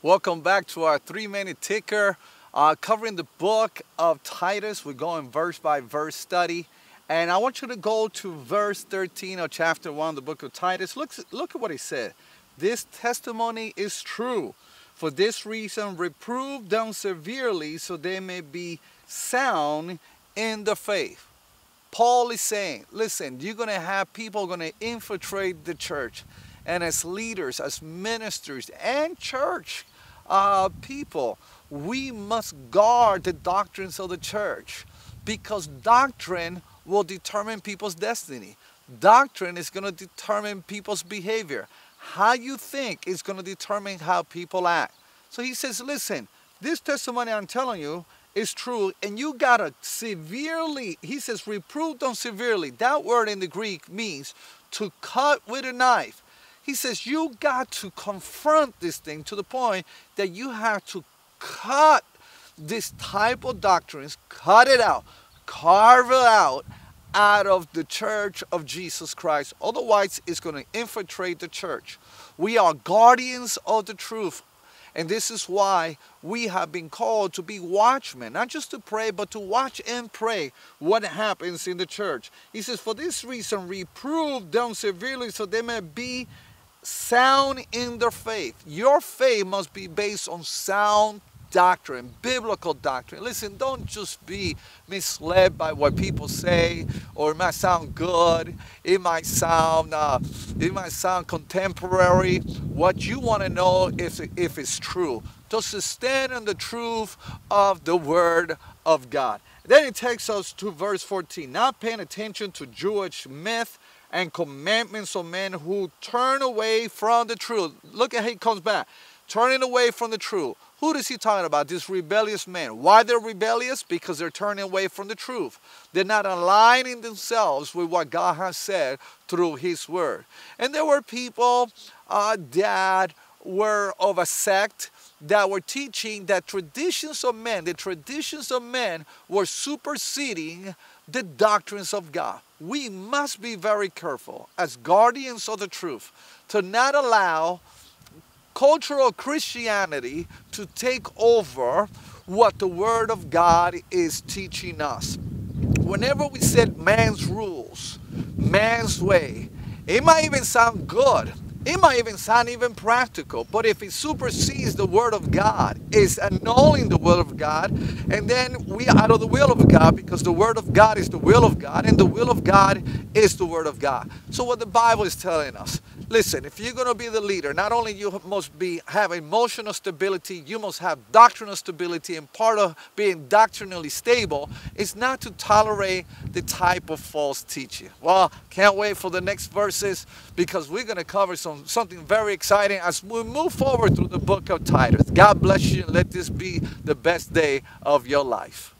Welcome back to our 3-minute ticker covering the book of Titus. We're going verse by verse study. And I want you to go to verse 13 of chapter 1 of the book of Titus. Look at what he said. This testimony is true. For this reason, reprove them severely so they may be sound in the faith. Paul is saying, listen, you're going to have people going to infiltrate the church. And as leaders, as ministers, and church people, we must guard the doctrines of the church, because doctrine will determine people's destiny. Doctrine is going to determine people's behavior. How you think is going to determine how people act. So he says, listen, this testimony I'm telling you is true, and you got to severely, he says, reprove them severely. That word in the Greek means to cut with a knife. He says you got to confront this thing to the point that you have to cut this type of doctrines, cut it out, carve it out of the church of Jesus Christ. Otherwise, it's going to infiltrate the church. We are guardians of the truth. And this is why we have been called to be watchmen, not just to pray, but to watch and pray what happens in the church. He says, for this reason, reprove them severely so they may be sound in their faith. Your faith must be based on sound doctrine, biblical doctrine. Listen, don't just be misled by what people say, or it might sound good, it might sound contemporary. What you want to know is if it's true. Just to stand on the truth of the word of God. Then it takes us to verse 14. Not paying attention to Jewish myth and commandments of men who turn away from the truth. Look at how he comes back. Turning away from the truth. Who is he talking about? These rebellious men. Why they're rebellious? Because they're turning away from the truth. They're not aligning themselves with what God has said through his word. And there were people that were of a sect that were teaching that the traditions of men were superseding the doctrines of God. We must be very careful as guardians of the truth to not allow cultural Christianity to take over what the Word of God is teaching us. Whenever we set man's rules, man's way, it might even sound good. It might even sound even practical, but if it supersedes the Word of God, is annulling the Word of God, and then we are out of the will of God, because the Word of God is the will of God, and the will of God is the Word of God. So what the Bible is telling us, listen, if you're going to be the leader, not only you must have emotional stability, you must have doctrinal stability, and part of being doctrinally stable is not to tolerate the type of false teaching. Well, can't wait for the next verses, because we're going to cover something very exciting as we move forward through the book of Titus. God bless you, and let this be the best day of your life.